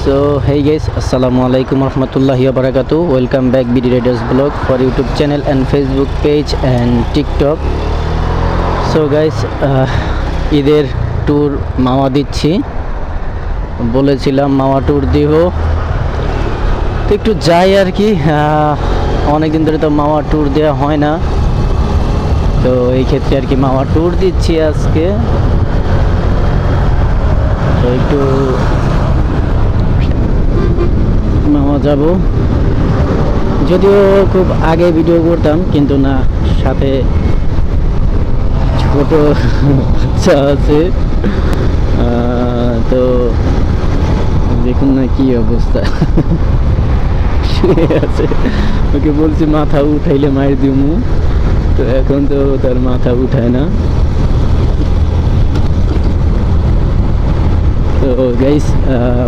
So hey guys, Assalamualaikum warahmatullahi wabarakatuh. Welcome back BD Raiders Blog for YouTube channel and Facebook page and TikTok. So guys, ঈদের tour মাওয়া দিচ্ছি, বলেছিলাম মাওয়া tour দিব, তো একটু যাই আর কি। অনেকদিন ধরে তো মাওয়া ট্যুর দেওয়া হয় না, তো এই ক্ষেত্রে আর কি মাওয়া ট্যুর দিচ্ছি আজকে। তো একটু মাওয়া যাব, যদিও খুব আগে ভিডিও করতাম, কিন্তু না, সাথে ছোট বাচ্চা আছে, তো দেখুন না কি অবস্থা, শুয়ে আছে। ওকে বলছি মাথা উঠাইলে মায়ের দিমু, তো এখন তো তার মাথা উঠায় না। So guys,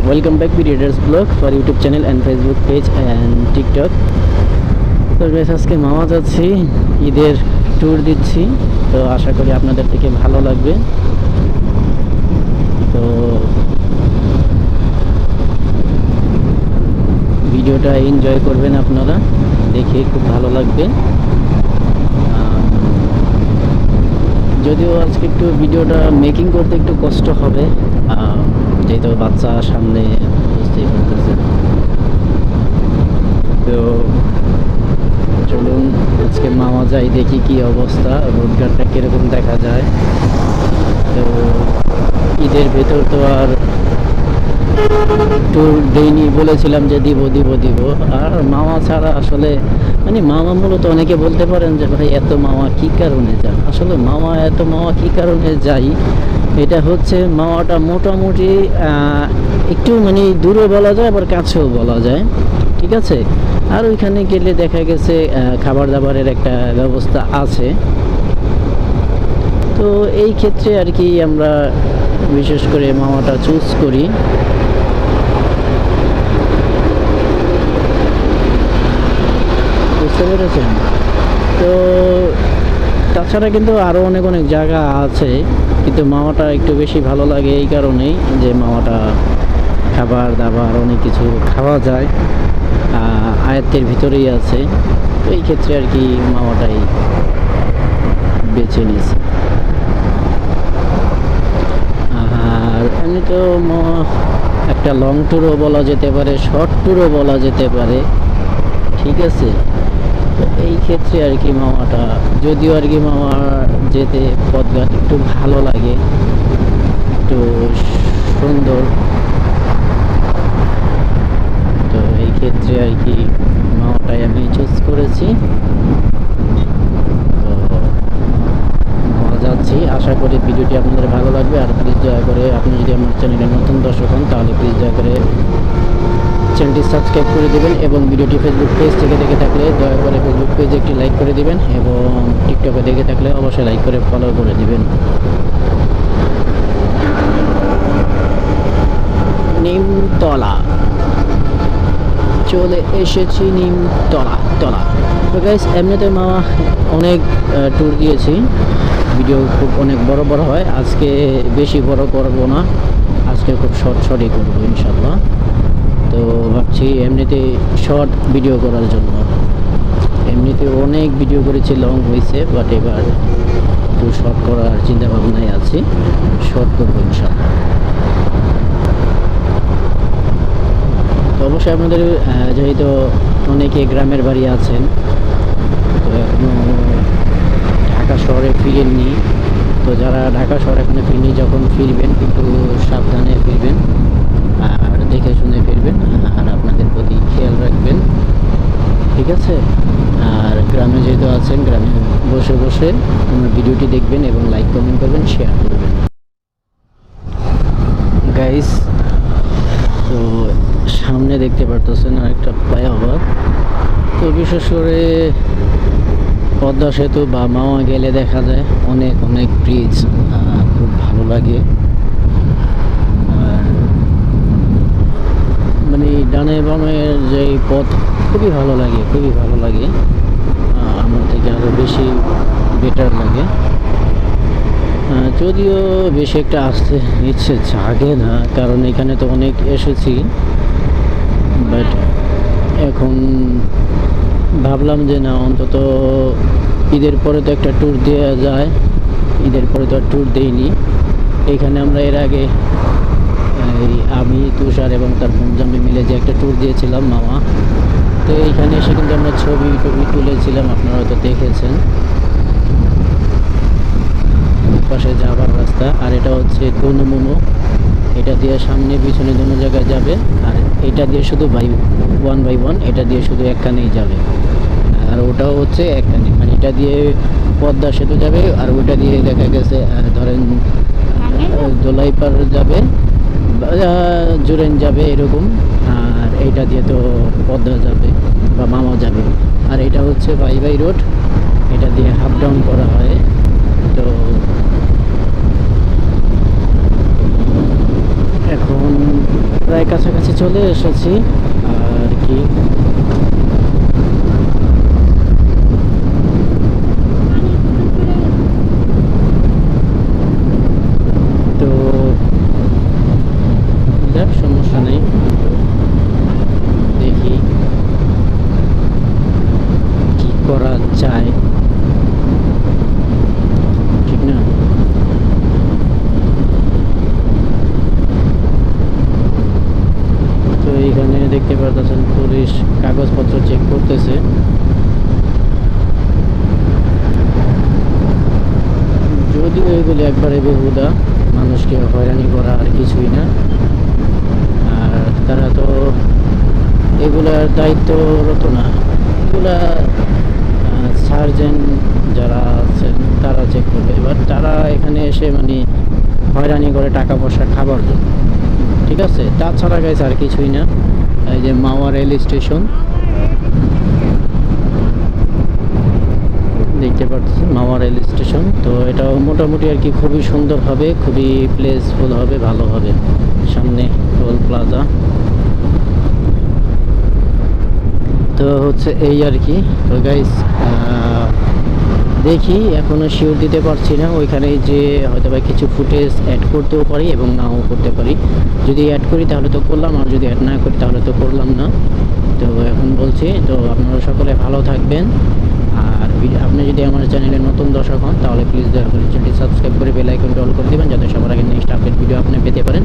welcome back BD Raiders Blog for YouTube channel and Facebook page and TikTok. তো guys, আজকে মাওয়া যাচ্ছি, ঈদের ট্যুর দিচ্ছি, তো আশা করি আপনাদের থেকে ভালো লাগবে। তো ভিডিওটা এনজয় করবেন আপনারা, দেখে খুব ভালো লাগবে। যদিও আজকে একটু ভিডিওটা মেকিং করতে একটু কষ্ট হবে, যেহেতু বাচ্চা সামনে, বুঝতেই পারতেছেন। তো চলুন আজকে মাওয়া যাই, দেখি কি অবস্থা, রোডঘাটটা কীরকম দেখা যায়। তো ঈদের ভেতর তো আর ট্যুর দেইনি, বলেছিলাম যে দিব দিব দিব, আর মাওয়া ছাড়া আসলে মানে মাওয়া মূলত অনেকে বলতে পারেন যে ভাই এত মাওয়া কী কারণে যান। আসলে এত মাওয়া কী কারণে যাই, এটা হচ্ছে মাওয়াটা মোটামুটি একটু মানে দূরে বলা যায়, আবার কাছেও বলা যায়, ঠিক আছে। আর ওইখানে গেলে দেখা গেছে খাবার দাবারের একটা ব্যবস্থা আছে, তো এই ক্ষেত্রে আর কি আমরা বিশেষ করে মাওয়াটা চুজ করি। বুঝতে পেরেছেন? তো তাছাড়া কিন্তু আরও অনেক অনেক জায়গা আছে, কিন্তু মাওয়াটা একটু বেশি ভালো লাগে এই কারণেই যে মাওয়াটা খাবার দাবার অনেক কিছু খাওয়া যায়, আয়ত্তের ভিতরেই আছে, তো এই ক্ষেত্রে আর কি মাওয়াটাই বেছে নিয়েছি। আর এমনি তো একটা লং ট্যুরও বলা যেতে পারে, শর্ট ট্যুরও বলা যেতে পারে, ঠিক আছে। তো এই ক্ষেত্রে আর কি মাওয়াটা, যদিও আর কি মাওয়া যেতে পথঘাট একটু ভালো লাগে, একটু সুন্দর, তো এই ক্ষেত্রে আর কি মাওয়াটাই আমি চুজ করেছি। তো মাওয়া যাচ্ছি, আশা করি ভিডিওটি আপনাদের ভালো লাগবে। আর প্লিজ দয়া করে, আপনি যদি আমার চ্যানেলে নতুন দর্শক হন, তাহলে প্লিজ দয়া করে চ্যানেলটি সাবস্ক্রাইব করে দেবেন, এবং ভিডিওটি ফেসবুক পেজ থেকে দেখে থাকলে দয়া করে ফেসবুক পেজে একটি লাইক করে দিবেন, এবং টিকটকে দেখে থাকলে অবশ্যই লাইক করে ফলো করে দিবেন। নিমতলা চলে এসেছি, নিমতলা। তো গাইস, এমনিতে মাওয়া অনেক ট্যুর দিয়েছি, ভিডিও খুব অনেক বড় বড় হয়, আজকে বেশি বড় করব না, আজকে খুব শর্টই করবো ইনশাল্লাহ। তো ভাবছি এমনিতে শর্ট ভিডিও করার জন্য, এমনিতে অনেক ভিডিও করেছি, লং হয়েছে, বাট এবার একটু শর্ট করার চিন্তা ভাবনায় আছি, শর্ট করবো ইনশাল্লাহ। তো অবশ্যই আপনাদের যেহেতু অনেকে গ্রামের বাড়ি আছেন, তো এখনও ঢাকা শহরে ফিরেননি, তো যারা ঢাকা শহরে এখনো ফিরনি, যখন ফিরবেন একটু সাবধানে ফিরবেন, আর দেখে শুনে ফিরবেন, আর আপনাদের প্রতি খেয়াল রাখবেন, ঠিক আছে। আর গ্রামে যেহেতু আছেন, গ্রামে বসে বসে আমার ভিডিওটি দেখবেন এবং লাইক কমেন্ট করবেন, শেয়ার করবেন। গাইস, তো সামনে দেখতে পারতেছেন আরেকটা ফ্লাইওভার, তো বিশেষ করে পদ্মা সেতু বা মাওয়া গেলে দেখা যায় অনেক অনেক ব্রিজ, খুব ভালো লাগে। আর মানে ডানে বামের যে পথ খুবই ভালো লাগে, আমার থেকে আরও বেশি বেটার লাগে। যদিও বেশি একটা আসতে ইচ্ছে জাগে না, কারণ এখানে তো অনেক এসেছি, বাট এখন ভাবলাম যে না, অন্তত ঈদের পরে তো একটা ট্যুর দেওয়া যায়। ঈদের পরে তো আর ট্যুর দেইনি। এখানে আমরা এর আগে আমি, তুষার এবং তার পঞ্জাবি মিলে যে একটা ট্যুর দিয়েছিলাম মামা, তো এইখানে এসে কিন্তু আমরা ছবি টবি তুলেছিলাম, আপনারা হয়তো দেখেছেন। পাশে যাবার রাস্তা, আর এটা হচ্ছে কোনোমোনো। এটা দিয়ে সামনে পিছনে দুটো জায়গায় যাবে, আর এটা দিয়ে শুধু ওয়ান বাই ওয়ান, এটা দিয়ে শুধু একখানেই যাবে। আর ওটাও হচ্ছে একখানে, মানে এটা দিয়ে পদ্মা সেতু যাবে, আর ওটা দিয়ে দেখা গেছে ধরেন দোলাইপার যাবে, জুরেন যাবে এরকম। আর এইটা দিয়ে তো পদ্মা যাবে বা মামা যাবে। আর এটা হচ্ছে বাই রোড, এটা দিয়ে হাফ ডাউন করা হয়। তো এখন প্রায় কাছাকাছি চলে এসেছি আর কি। তো যাক, সমস্যা নেই, দেখি কি করা যায়, ঠিক না? তো এইখানে দেখতে পাচ্ছেন পুলিশ কাগজপত্র চেক করতেছে। যদিও এগুলি একবারে বেহুদা, মানুষকে হয়রানি করা আর কিছুই না। আর তারা তো এগুলার দায়িত্বরত না, এগুলা সার্জেন্ট যারা আছেন তারা চেক করবে। এবার তারা এখানে এসে মানে হয়রানি করে টাকা পয়সা খাবার জন্য, ঠিক আছে? তাছাড়া গাইছে আর কিছুই না। এই যে মাওয়া রেল স্টেশন দেখতে পাচ্ছেন, মাওয়া রেল স্টেশন। তো এটা মোটামুটি আর কি খুবই সুন্দর হবে, খুবই প্লেসফুল হবে, ভালো হবে। সামনে টোল প্লাজা, তো হচ্ছে এই আর কি। তো গাইস দেখি, এখনও শিওর দিতে পারছি না। ওইখানে যে হয়তো বা কিছু ফুটেজ অ্যাড করতেও পারি এবং নাও করতে পারি। যদি অ্যাড করি তাহলে তো করলাম, আর যদি অ্যাড না করি তাহলে তো করলাম না। তো এখন বলছি, তো আপনারা সকলে ভালো থাকবেন। আর আপনি যদি আমার চ্যানেলে নতুন দর্শক হন তাহলে প্লিজ দয়া করে চ্যানেলটি সাবস্ক্রাইব করে বেল আইকনটি অল করে দেবেন, যাতে সবার আগে নেক্সট আপডেট ভিডিও আপনি পেতে পারেন।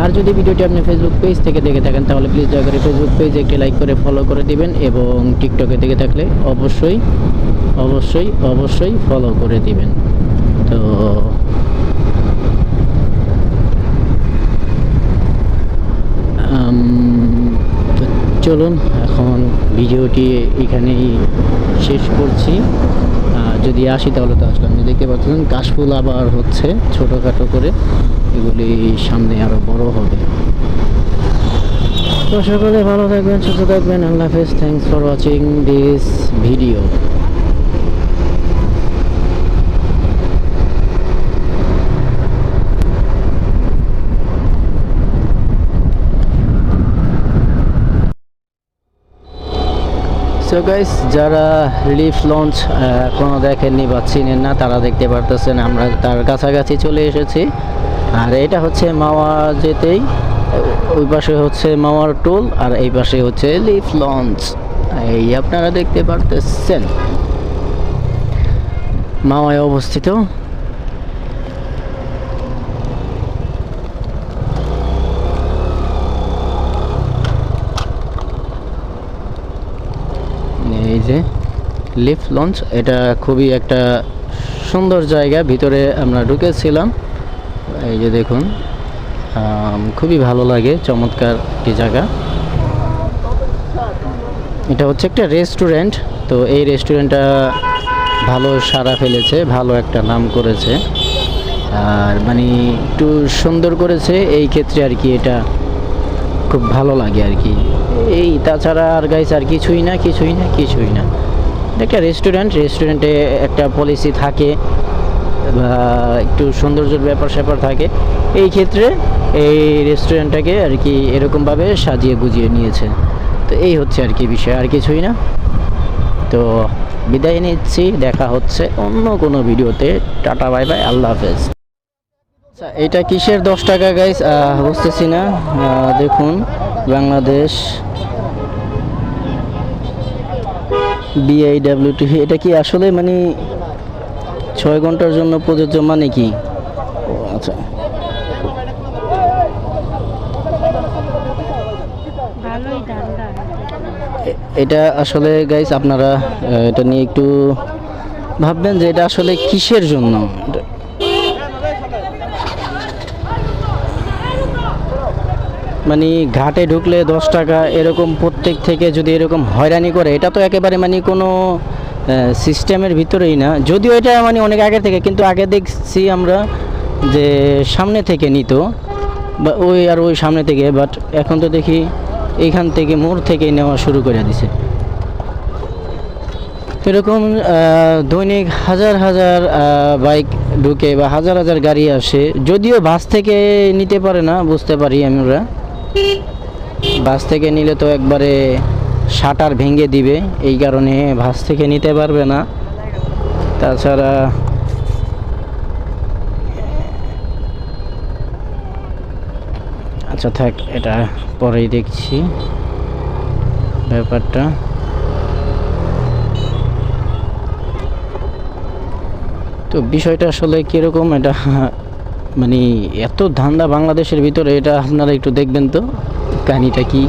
আর যদি ভিডিওটি আপনি ফেসবুক পেজ থেকে দেখে থাকেন তাহলে প্লিজ দয়া করে ফেসবুক পেজে একটি লাইক করে ফলো করে দিবেন, এবং টিকটকে দেখে থাকলে অবশ্যই অবশ্যই অবশ্যই ফলো করে দিবেন। তো চলুন এখন ভিডিওটি এখানেই শেষ করছি। যদি আসি তাহলে তো আসলাম। দেখতে পাচ্ছেন কাশফুল আবার হচ্ছে ছোটোখাটো করে, এগুলি সামনে আরও বড় হবে। তো সকলে ভালো থাকবেন, সুস্থ থাকবেন। আল্লাহ হাফেজ। Thanks for watching this video. So guys, যারা লিফ লঞ্চ এখনও দেখেননি বা চিনেন না, তারা দেখতে পারতেছেন আমরা তার কাছাকাছি চলে এসেছি। আর এটা হচ্ছে মাওয়া যেতেই ওই পাশে হচ্ছে মাওয়ার টোল, আর এই পাশে হচ্ছে লিফ লঞ্চ। এই আপনারা দেখতে পারতেছেন মাওয়ায় অবস্থিত। এই যে লিফট লঞ্চ, এটা খুবই একটা সুন্দর জায়গা। ভিতরে আমরা ঢুকেছিলাম, এই যে দেখুন, খুবই ভালো লাগে, চমৎকার একটি জায়গা। এটা হচ্ছে একটা রেস্টুরেন্ট। তো এই রেস্টুরেন্টটা ভালো সাড়া ফেলেছে, ভালো একটা নাম করেছে, আর মানে একটু সুন্দর করেছে এই ক্ষেত্রে আর কি। এটা খুব ভালো লাগে আর কি। এই তাছাড়া আর গাইস আর কিছুই না, কিছুই না, কিছুই না। একটা রেস্টুরেন্টে একটা পলিসি থাকে বা একটু সৌন্দর্যের ব্যাপার স্যাপার থাকে। এই ক্ষেত্রে এই রেস্টুরেন্টটাকে আর কি এরকমভাবে সাজিয়ে গুজিয়ে নিয়েছে। তো এই হচ্ছে আর কি বিষয়, আর কিছুই না। তো বিদায় নিচ্ছি, দেখা হচ্ছে অন্য কোনো ভিডিওতে। টাটা, বাই বাই, আল্লাহ হাফেজ। আচ্ছা, এটা কিসের 10 টাকা গাইস বুঝতেছি না। দেখুন বাংলাদেশ BIWT, এটা কি আসলে মানে 6 ঘন্টার জন্য প্রযোজ্য মানে কি? ও আচ্ছা, এটা আসলে গাইস আপনারা এটা নিয়ে একটু ভাববেন যে এটা আসলে কিসের জন্য। মানে ঘাটে ঢুকলে 10 টাকা এরকম প্রত্যেক থেকে যদি এরকম হয়রানি করে, এটা তো একেবারে মানে কোনো সিস্টেমের ভিতরেই না। যদিও এটা মানে অনেক আগে থেকে, কিন্তু আগে দেখছি আমরা যে সামনে থেকে নিত বা ওই সামনে থেকে, বাট এখন তো দেখি এইখান থেকে মোড় থেকে নেওয়া শুরু করে দিছে। এরকম দৈনিক হাজার হাজার বাইক ঢুকে বা হাজার হাজার গাড়ি আসে। যদিও বাস থেকে নিতে পারে না, বুঝতে পারি আমরা। বাস থেকে নিলে তো একবারে শাটার ভেঙে দিবে, এই কারণে বাস থেকে নিতে পারবে না। তাছাড়া আচ্ছা থাক, এটা পরেই দেখছি ব্যাপারটা। তো বিষয়টা আসলে কীরকম, এটা মানে এত ধান্দা বাংলাদেশের ভিতরে, এটা আপনারা একটু দেখবেন তো কাহিনিটা কি।